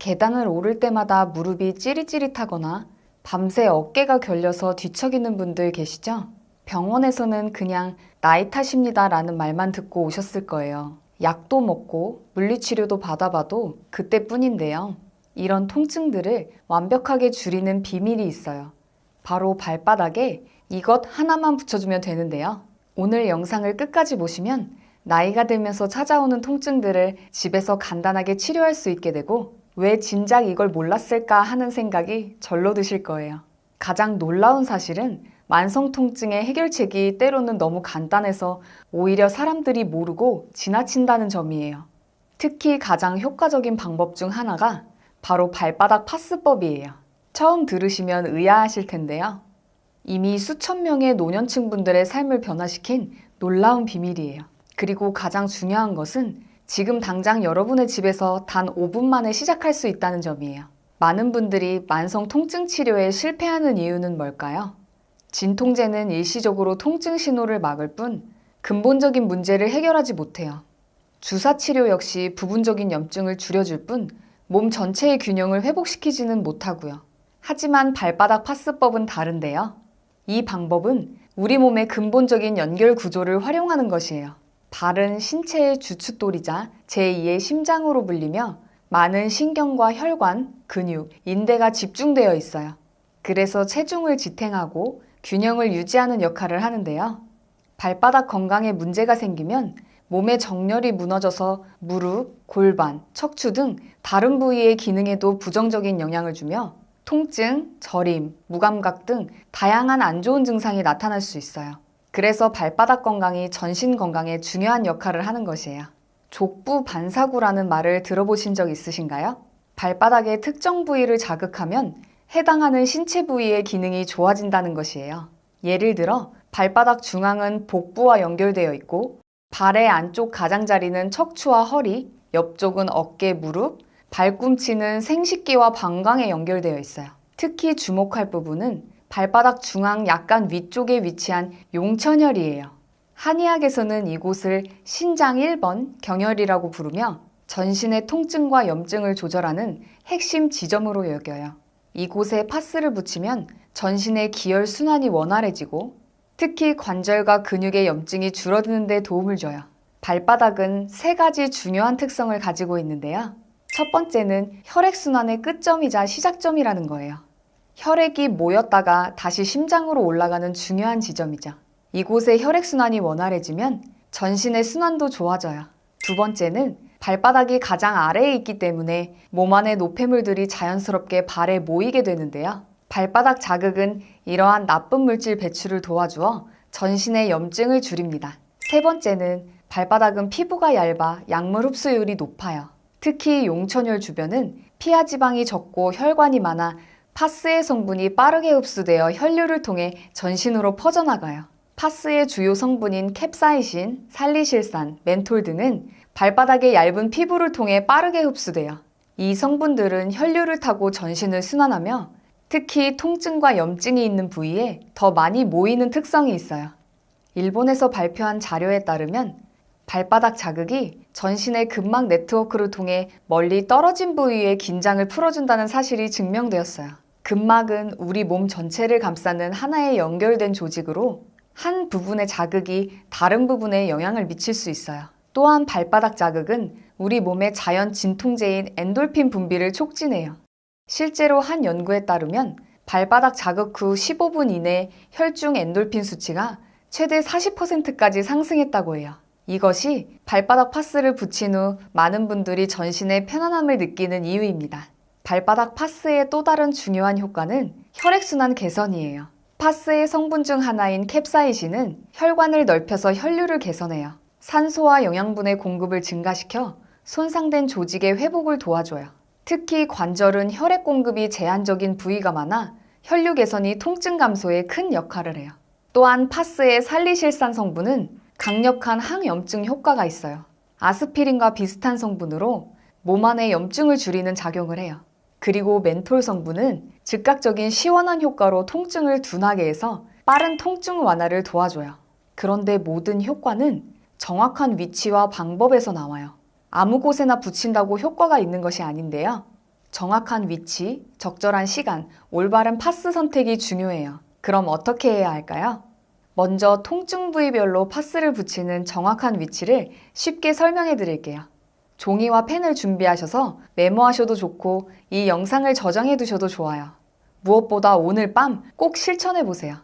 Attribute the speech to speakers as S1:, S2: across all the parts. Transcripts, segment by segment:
S1: 계단을 오를 때마다 무릎이 찌릿찌릿하거나 밤새 어깨가 결려서 뒤척이는 분들 계시죠? 병원에서는 그냥 나이 탓입니다 라는 말만 듣고 오셨을 거예요. 약도 먹고 물리치료도 받아봐도 그때뿐인데요. 이런 통증들을 완벽하게 줄이는 비밀이 있어요. 바로 발바닥에 이것 하나만 붙여주면 되는데요. 오늘 영상을 끝까지 보시면 나이가 들면서 찾아오는 통증들을 집에서 간단하게 치료할 수 있게 되고 왜 진작 이걸 몰랐을까 하는 생각이 절로 드실 거예요. 가장 놀라운 사실은 만성 통증의 해결책이 때로는 너무 간단해서 오히려 사람들이 모르고 지나친다는 점이에요. 특히 가장 효과적인 방법 중 하나가 바로 발바닥 파스법이에요. 처음 들으시면 의아하실 텐데요. 이미 수천 명의 노년층 분들의 삶을 변화시킨 놀라운 비밀이에요. 그리고 가장 중요한 것은 지금 당장 여러분의 집에서 단 5분 만에 시작할 수 있다는 점이에요. 많은 분들이 만성 통증 치료에 실패하는 이유는 뭘까요? 진통제는 일시적으로 통증 신호를 막을 뿐 근본적인 문제를 해결하지 못해요. 주사 치료 역시 부분적인 염증을 줄여줄 뿐 몸 전체의 균형을 회복시키지는 못하고요. 하지만 발바닥 파스법은 다른데요. 이 방법은 우리 몸의 근본적인 연결 구조를 활용하는 것이에요. 발은 신체의 주춧돌이자 제2의 심장으로 불리며 많은 신경과 혈관, 근육, 인대가 집중되어 있어요. 그래서 체중을 지탱하고 균형을 유지하는 역할을 하는데요. 발바닥 건강에 문제가 생기면 몸의 정렬이 무너져서 무릎, 골반, 척추 등 다른 부위의 기능에도 부정적인 영향을 주며 통증, 저림, 무감각 등 다양한 안 좋은 증상이 나타날 수 있어요. 그래서 발바닥 건강이 전신 건강에 중요한 역할을 하는 것이에요. 족부 반사구라는 말을 들어보신 적 있으신가요? 발바닥의 특정 부위를 자극하면 해당하는 신체 부위의 기능이 좋아진다는 것이에요. 예를 들어 발바닥 중앙은 복부와 연결되어 있고 발의 안쪽 가장자리는 척추와 허리, 옆쪽은 어깨, 무릎, 발꿈치는 생식기와 방광에 연결되어 있어요. 특히 주목할 부분은 발바닥 중앙 약간 위쪽에 위치한 용천혈이에요. 한의학에서는 이곳을 신장 1번 경혈이라고 부르며 전신의 통증과 염증을 조절하는 핵심 지점으로 여겨요. 이곳에 파스를 붙이면 전신의 기혈 순환이 원활해지고 특히 관절과 근육의 염증이 줄어드는 데 도움을 줘요. 발바닥은 3가지 중요한 특성을 가지고 있는데요. 첫 번째는 혈액순환의 끝점이자 시작점이라는 거예요. 혈액이 모였다가 다시 심장으로 올라가는 중요한 지점이죠. 이곳에 혈액순환이 원활해지면 전신의 순환도 좋아져요. 두 번째는 발바닥이 가장 아래에 있기 때문에 몸 안의 노폐물들이 자연스럽게 발에 모이게 되는데요. 발바닥 자극은 이러한 나쁜 물질 배출을 도와주어 전신의 염증을 줄입니다. 세 번째는 발바닥은 피부가 얇아 약물 흡수율이 높아요. 특히 용천혈 주변은 피하 지방이 적고 혈관이 많아 파스의 성분이 빠르게 흡수되어 혈류를 통해 전신으로 퍼져나가요. 파스의 주요 성분인 캡사이신, 살리실산, 멘톨 등은 발바닥의 얇은 피부를 통해 빠르게 흡수돼요. 이 성분들은 혈류를 타고 전신을 순환하며 특히 통증과 염증이 있는 부위에 더 많이 모이는 특성이 있어요. 일본에서 발표한 자료에 따르면 발바닥 자극이 전신의 근막 네트워크를 통해 멀리 떨어진 부위의 긴장을 풀어준다는 사실이 증명되었어요. 근막은 우리 몸 전체를 감싸는 하나의 연결된 조직으로 한 부분의 자극이 다른 부분에 영향을 미칠 수 있어요. 또한 발바닥 자극은 우리 몸의 자연 진통제인 엔돌핀 분비를 촉진해요. 실제로 한 연구에 따르면 발바닥 자극 후 15분 이내 혈중 엔돌핀 수치가 최대 40%까지 상승했다고 해요. 이것이 발바닥 파스를 붙인 후 많은 분들이 전신의 편안함을 느끼는 이유입니다. 발바닥 파스의 또 다른 중요한 효과는 혈액순환 개선이에요. 파스의 성분 중 하나인 캡사이신은 혈관을 넓혀서 혈류를 개선해요. 산소와 영양분의 공급을 증가시켜 손상된 조직의 회복을 도와줘요. 특히 관절은 혈액 공급이 제한적인 부위가 많아 혈류 개선이 통증 감소에 큰 역할을 해요. 또한 파스의 살리실산 성분은 강력한 항염증 효과가 있어요. 아스피린과 비슷한 성분으로 몸 안의 염증을 줄이는 작용을 해요. 그리고 멘톨 성분은 즉각적인 시원한 효과로 통증을 둔하게 해서 빠른 통증 완화를 도와줘요. 그런데 모든 효과는 정확한 위치와 방법에서 나와요. 아무 곳에나 붙인다고 효과가 있는 것이 아닌데요. 정확한 위치, 적절한 시간, 올바른 파스 선택이 중요해요. 그럼 어떻게 해야 할까요? 먼저 통증 부위별로 파스를 붙이는 정확한 위치를 쉽게 설명해 드릴게요. 종이와 펜을 준비하셔서 메모하셔도 좋고 이 영상을 저장해 두셔도 좋아요. 무엇보다 오늘 밤 꼭 실천해 보세요.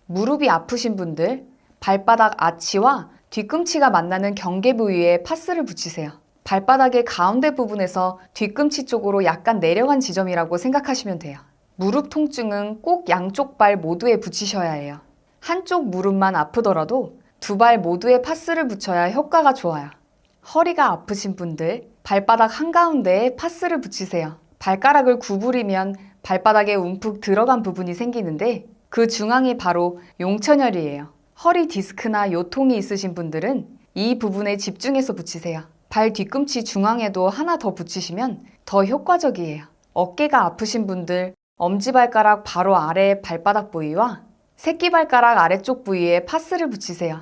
S1: 무릎이 아프신 분들, 발바닥 아치와 뒤꿈치가 만나는 경계 부위에 파스를 붙이세요. 발바닥의 가운데 부분에서 뒤꿈치 쪽으로 약간 내려간 지점이라고 생각하시면 돼요. 무릎 통증은 꼭 양쪽 발 모두에 붙이셔야 해요. 한쪽 무릎만 아프더라도 두 발 모두에 파스를 붙여야 효과가 좋아요. 허리가 아프신 분들, 발바닥 한가운데에 파스를 붙이세요. 발가락을 구부리면 발바닥에 움푹 들어간 부분이 생기는데 그 중앙이 바로 용천혈이에요. 허리 디스크나 요통이 있으신 분들은 이 부분에 집중해서 붙이세요. 발 뒤꿈치 중앙에도 하나 더 붙이시면 더 효과적이에요. 어깨가 아프신 분들, 엄지발가락 바로 아래 발바닥 부위와 새끼발가락 아래쪽 부위에 파스를 붙이세요.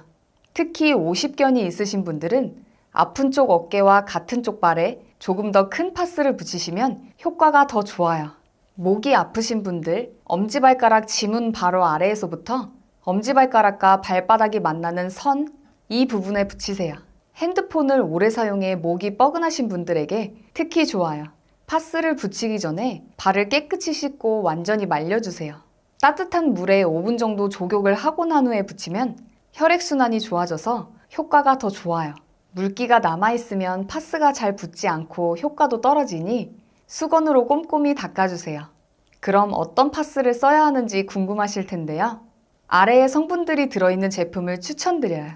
S1: 특히 오십견이 있으신 분들은 아픈 쪽 어깨와 같은 쪽 발에 조금 더 큰 파스를 붙이시면 효과가 더 좋아요. 목이 아프신 분들, 엄지발가락 지문 바로 아래에서부터 엄지발가락과 발바닥이 만나는 선, 이 부분에 붙이세요. 핸드폰을 오래 사용해 목이 뻐근하신 분들에게 특히 좋아요. 파스를 붙이기 전에 발을 깨끗이 씻고 완전히 말려주세요. 따뜻한 물에 5분 정도 조격을 하고 난 후에 붙이면 혈액순환이 좋아져서 효과가 더 좋아요. 물기가 남아있으면 파스가 잘 붙지 않고 효과도 떨어지니 수건으로 꼼꼼히 닦아주세요. 그럼 어떤 파스를 써야 하는지 궁금하실 텐데요. 아래에 성분들이 들어있는 제품을 추천드려요.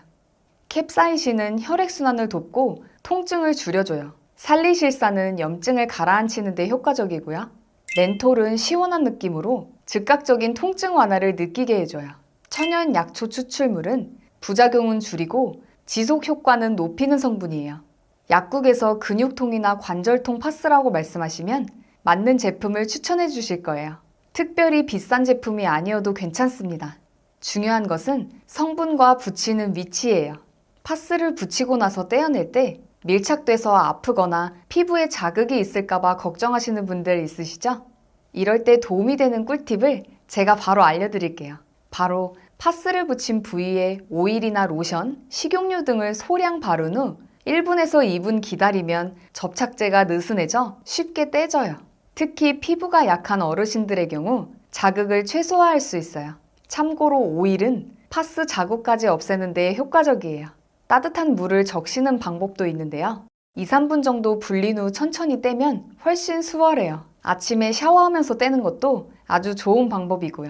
S1: 캡사이신은 혈액순환을 돕고 통증을 줄여줘요. 살리실사는 염증을 가라앉히는 데 효과적이고요. 멘톨은 시원한 느낌으로 즉각적인 통증 완화를 느끼게 해줘요. 천연 약초 추출물은 부작용은 줄이고 지속 효과는 높이는 성분이에요. 약국에서 근육통이나 관절통 파스라고 말씀하시면 맞는 제품을 추천해 주실 거예요. 특별히 비싼 제품이 아니어도 괜찮습니다. 중요한 것은 성분과 붙이는 위치예요. 파스를 붙이고 나서 떼어낼 때 밀착돼서 아프거나 피부에 자극이 있을까봐 걱정하시는 분들 있으시죠? 이럴 때 도움이 되는 꿀팁을 제가 바로 알려드릴게요. 바로 파스를 붙인 부위에 오일이나 로션, 식용유 등을 소량 바른 후 1분에서 2분 기다리면 접착제가 느슨해져 쉽게 떼져요. 특히 피부가 약한 어르신들의 경우 자극을 최소화할 수 있어요. 참고로 오일은 파스 자국까지 없애는 데 효과적이에요. 따뜻한 물을 적시는 방법도 있는데요. 2, 3분 정도 불린 후 천천히 떼면 훨씬 수월해요. 아침에 샤워하면서 떼는 것도 아주 좋은 방법이고요.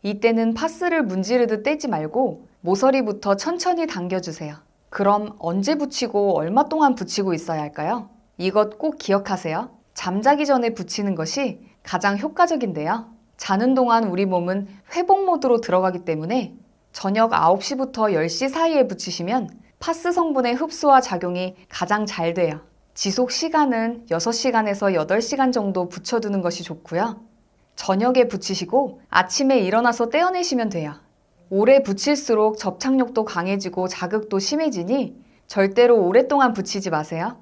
S1: 이때는 파스를 문지르듯 떼지 말고 모서리부터 천천히 당겨주세요. 그럼 언제 붙이고 얼마 동안 붙이고 있어야 할까요? 이것 꼭 기억하세요. 잠자기 전에 붙이는 것이 가장 효과적인데요. 자는 동안 우리 몸은 회복 모드로 들어가기 때문에 저녁 9시부터 10시 사이에 붙이시면 파스 성분의 흡수와 작용이 가장 잘 돼요. 지속 시간은 6시간에서 8시간 정도 붙여두는 것이 좋고요. 저녁에 붙이시고 아침에 일어나서 떼어내시면 돼요. 오래 붙일수록 접착력도 강해지고 자극도 심해지니 절대로 오랫동안 붙이지 마세요.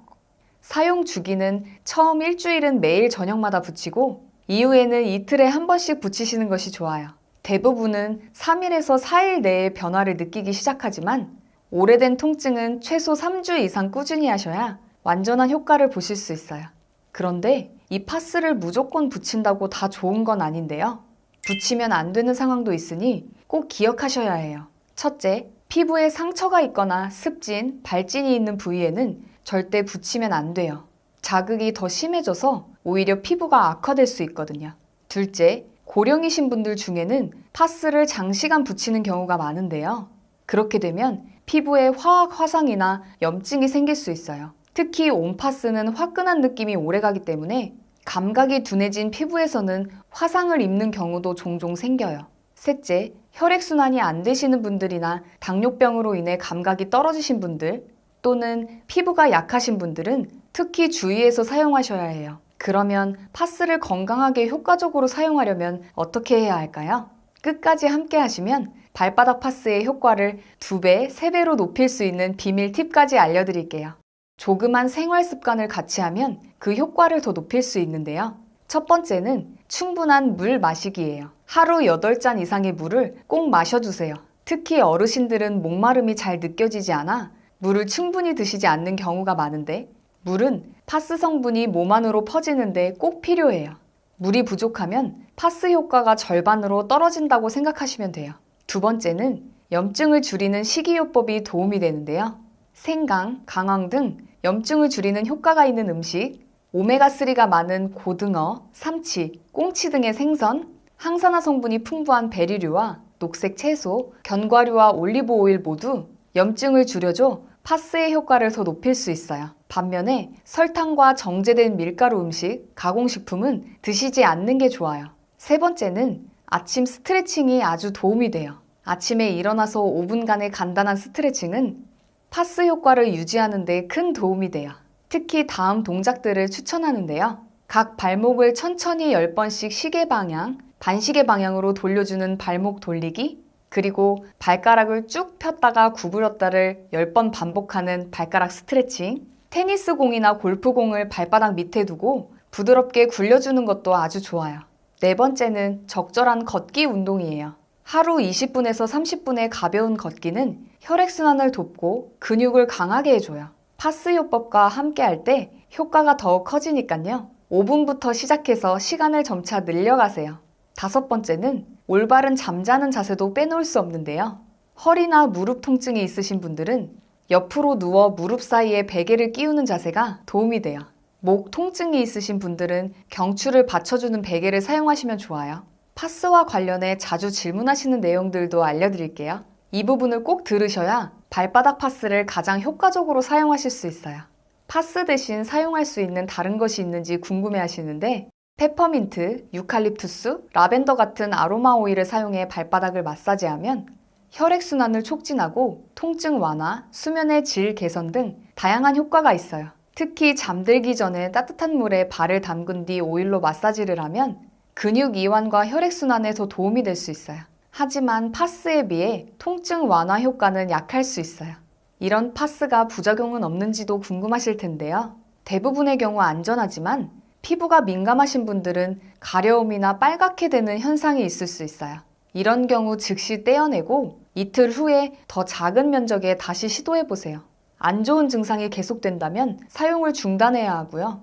S1: 사용 주기는 처음 일주일은 매일 저녁마다 붙이고 이후에는 이틀에 한 번씩 붙이시는 것이 좋아요. 대부분은 3일에서 4일 내에 변화를 느끼기 시작하지만 오래된 통증은 최소 3주 이상 꾸준히 하셔야 완전한 효과를 보실 수 있어요. 그런데 이 파스를 무조건 붙인다고 다 좋은 건 아닌데요. 붙이면 안 되는 상황도 있으니 꼭 기억하셔야 해요. 첫째, 피부에 상처가 있거나 습진, 발진이 있는 부위에는 절대 붙이면 안 돼요. 자극이 더 심해져서 오히려 피부가 악화될 수 있거든요. 둘째, 고령이신 분들 중에는 파스를 장시간 붙이는 경우가 많은데요. 그렇게 되면 피부에 화학 화상이나 염증이 생길 수 있어요. 특히 온파스는 화끈한 느낌이 오래가기 때문에 감각이 둔해진 피부에서는 화상을 입는 경우도 종종 생겨요. 셋째, 혈액순환이 안 되시는 분들이나 당뇨병으로 인해 감각이 떨어지신 분들 또는 피부가 약하신 분들은 특히 주의해서 사용하셔야 해요. 그러면 파스를 건강하게 효과적으로 사용하려면 어떻게 해야 할까요? 끝까지 함께 하시면 발바닥 파스의 효과를 2배, 3배로 높일 수 있는 비밀 팁까지 알려드릴게요. 조그만 생활 습관을 같이 하면 그 효과를 더 높일 수 있는데요. 첫 번째는 충분한 물 마시기예요. 하루 8잔 이상의 물을 꼭 마셔주세요. 특히 어르신들은 목마름이 잘 느껴지지 않아 물을 충분히 드시지 않는 경우가 많은데, 물은 파스 성분이 몸 안으로 퍼지는데 꼭 필요해요. 물이 부족하면 파스 효과가 절반으로 떨어진다고 생각하시면 돼요. 두 번째는 염증을 줄이는 식이요법이 도움이 되는데요. 생강, 강황 등 염증을 줄이는 효과가 있는 음식, 오메가3가 많은 고등어, 삼치, 꽁치 등의 생선, 항산화 성분이 풍부한 베리류와 녹색 채소, 견과류와 올리브 오일 모두 염증을 줄여줘 파스의 효과를 더 높일 수 있어요. 반면에 설탕과 정제된 밀가루 음식, 가공식품은 드시지 않는 게 좋아요. 세 번째는 아침 스트레칭이 아주 도움이 돼요. 아침에 일어나서 5분간의 간단한 스트레칭은 파스 효과를 유지하는 데 큰 도움이 돼요. 특히 다음 동작들을 추천하는데요. 각 발목을 천천히 10번씩 시계 방향, 반시계 방향으로 돌려주는 발목 돌리기, 그리고 발가락을 쭉 폈다가 구부렸다를 10번 반복하는 발가락 스트레칭, 테니스 공이나 골프공을 발바닥 밑에 두고 부드럽게 굴려주는 것도 아주 좋아요. 네 번째는 적절한 걷기 운동이에요. 하루 20분에서 30분의 가벼운 걷기는 혈액순환을 돕고 근육을 강하게 해줘요. 파스 요법과 함께 할 때 효과가 더욱 커지니까요. 5분부터 시작해서 시간을 점차 늘려가세요. 다섯 번째는 올바른 잠자는 자세도 빼놓을 수 없는데요. 허리나 무릎 통증이 있으신 분들은 옆으로 누워 무릎 사이에 베개를 끼우는 자세가 도움이 돼요. 목 통증이 있으신 분들은 경추를 받쳐주는 베개를 사용하시면 좋아요. 파스와 관련해 자주 질문하시는 내용들도 알려드릴게요. 이 부분을 꼭 들으셔야 발바닥 파스를 가장 효과적으로 사용하실 수 있어요. 파스 대신 사용할 수 있는 다른 것이 있는지 궁금해 하시는데, 페퍼민트, 유칼립투스, 라벤더 같은 아로마 오일을 사용해 발바닥을 마사지하면 혈액순환을 촉진하고 통증 완화, 수면의 질 개선 등 다양한 효과가 있어요. 특히 잠들기 전에 따뜻한 물에 발을 담근 뒤 오일로 마사지를 하면 근육 이완과 혈액순환에 더 도움이 될 수 있어요. 하지만 파스에 비해 통증 완화 효과는 약할 수 있어요. 이런 파스가 부작용은 없는지도 궁금하실 텐데요. 대부분의 경우 안전하지만 피부가 민감하신 분들은 가려움이나 빨갛게 되는 현상이 있을 수 있어요. 이런 경우 즉시 떼어내고 이틀 후에 더 작은 면적에 다시 시도해보세요. 안 좋은 증상이 계속된다면 사용을 중단해야 하고요.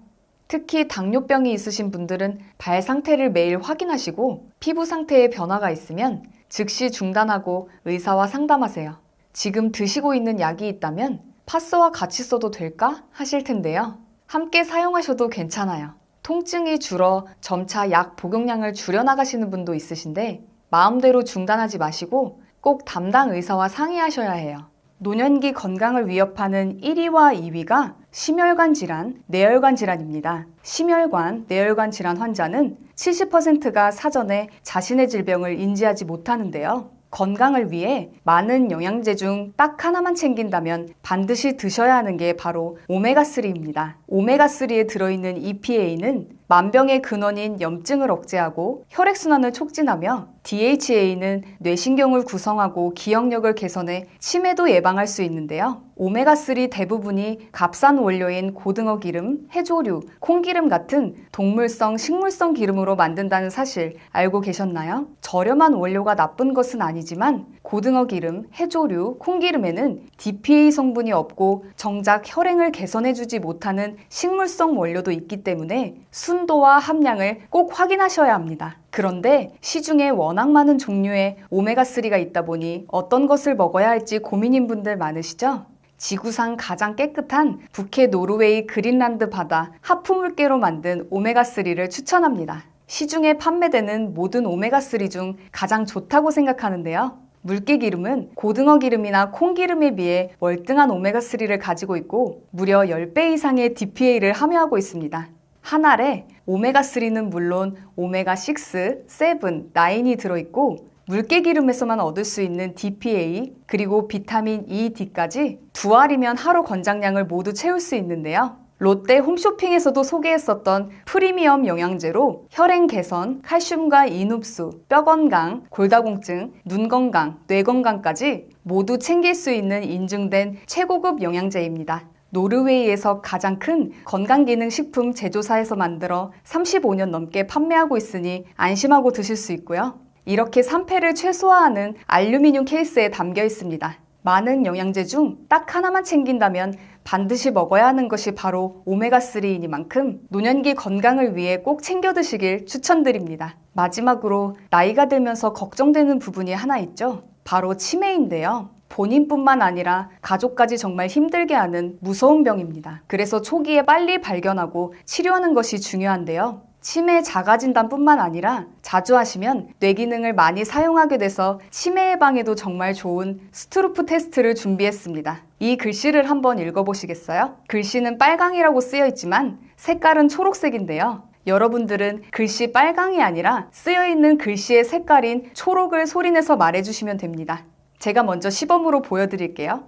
S1: 특히 당뇨병이 있으신 분들은 발 상태를 매일 확인하시고 피부 상태에 변화가 있으면 즉시 중단하고 의사와 상담하세요. 지금 드시고 있는 약이 있다면 파스와 같이 써도 될까 하실 텐데요. 함께 사용하셔도 괜찮아요. 통증이 줄어 점차 약 복용량을 줄여나가시는 분도 있으신데 마음대로 중단하지 마시고 꼭 담당 의사와 상의하셔야 해요. 노년기 건강을 위협하는 1위와 2위가 심혈관 질환, 뇌혈관 질환입니다. 심혈관, 뇌혈관 질환 환자는 70%가 사전에 자신의 질병을 인지하지 못하는데요. 건강을 위해 많은 영양제 중 딱 하나만 챙긴다면 반드시 드셔야 하는 게 바로 오메가3입니다. 오메가3에 들어있는 EPA는 만병의 근원인 염증을 억제하고 혈액순환을 촉진하며 DHA는 뇌신경을 구성하고 기억력을 개선해 치매도 예방할 수 있는데요. 오메가3 대부분이 값싼 원료인 고등어 기름, 해조류, 콩기름 같은 동물성, 식물성 기름으로 만든다는 사실 알고 계셨나요? 저렴한 원료가 나쁜 것은 아니지만 고등어 기름, 해조류, 콩기름에는 DPA 성분이 없고 정작 혈행을 개선해주지 못하는 식물성 원료도 있기 때문에 순도와 함량을 꼭 확인하셔야 합니다. 그런데 시중에 워낙 많은 종류의 오메가3가 있다 보니 어떤 것을 먹어야 할지 고민인 분들 많으시죠? 지구상 가장 깨끗한 북해 노르웨이 그린란드 바다 하프물개로 만든 오메가3를 추천합니다. 시중에 판매되는 모든 오메가3 중 가장 좋다고 생각하는데요. 물개 기름은 고등어 기름이나 콩기름에 비해 월등한 오메가3를 가지고 있고 무려 10배 이상의 DPA를 함유하고 있습니다. 한 알에 오메가3는 물론 오메가6, 7, 9이 들어있고 물개 기름에서만 얻을 수 있는 DPA 그리고 비타민 E, D까지 두 알이면 하루 권장량을 모두 채울 수 있는데요. 롯데 홈쇼핑에서도 소개했었던 프리미엄 영양제로 혈행 개선, 칼슘과 인 흡수, 뼈 건강, 골다공증, 눈 건강, 뇌 건강까지 모두 챙길 수 있는 인증된 최고급 영양제입니다. 노르웨이에서 가장 큰 건강기능식품 제조사에서 만들어 35년 넘게 판매하고 있으니 안심하고 드실 수 있고요. 이렇게 산패를 최소화하는 알루미늄 케이스에 담겨 있습니다. 많은 영양제 중 딱 하나만 챙긴다면 반드시 먹어야 하는 것이 바로 오메가3이니만큼 노년기 건강을 위해 꼭 챙겨 드시길 추천드립니다. 마지막으로 나이가 들면서 걱정되는 부분이 하나 있죠. 바로 치매인데요. 본인뿐만 아니라 가족까지 정말 힘들게 하는 무서운 병입니다. 그래서 초기에 빨리 발견하고 치료하는 것이 중요한데요. 치매 자가진단뿐만 아니라 자주 하시면 뇌기능을 많이 사용하게 돼서 치매 예방에도 정말 좋은 스트루프 테스트를 준비했습니다. 이 글씨를 한번 읽어보시겠어요? 글씨는 빨강이라고 쓰여 있지만 색깔은 초록색인데요. 여러분들은 글씨 빨강이 아니라 쓰여있는 글씨의 색깔인 초록을 소리내서 말해주시면 됩니다. 제가 먼저 시범으로 보여드릴게요.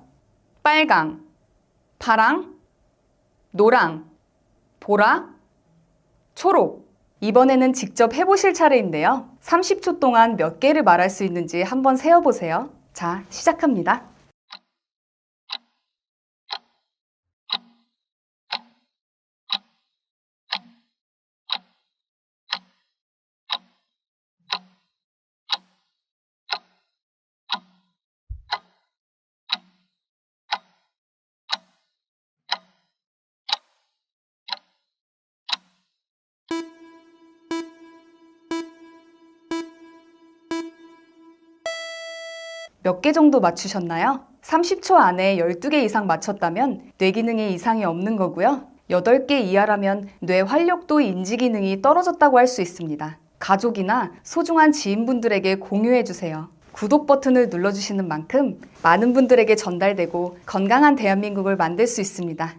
S1: 빨강, 파랑, 노랑, 보라, 초록. 이번에는 직접 해보실 차례인데요. 30초 동안 몇 개를 말할 수 있는지 한번 세어보세요. 자, 시작합니다. 몇 개 정도 맞추셨나요? 30초 안에 12개 이상 맞췄다면 뇌 기능에 이상이 없는 거고요. 8개 이하라면 뇌 활력도 인지 기능이 떨어졌다고 할 수 있습니다. 가족이나 소중한 지인분들에게 공유해주세요. 구독 버튼을 눌러주시는 만큼 많은 분들에게 전달되고 건강한 대한민국을 만들 수 있습니다.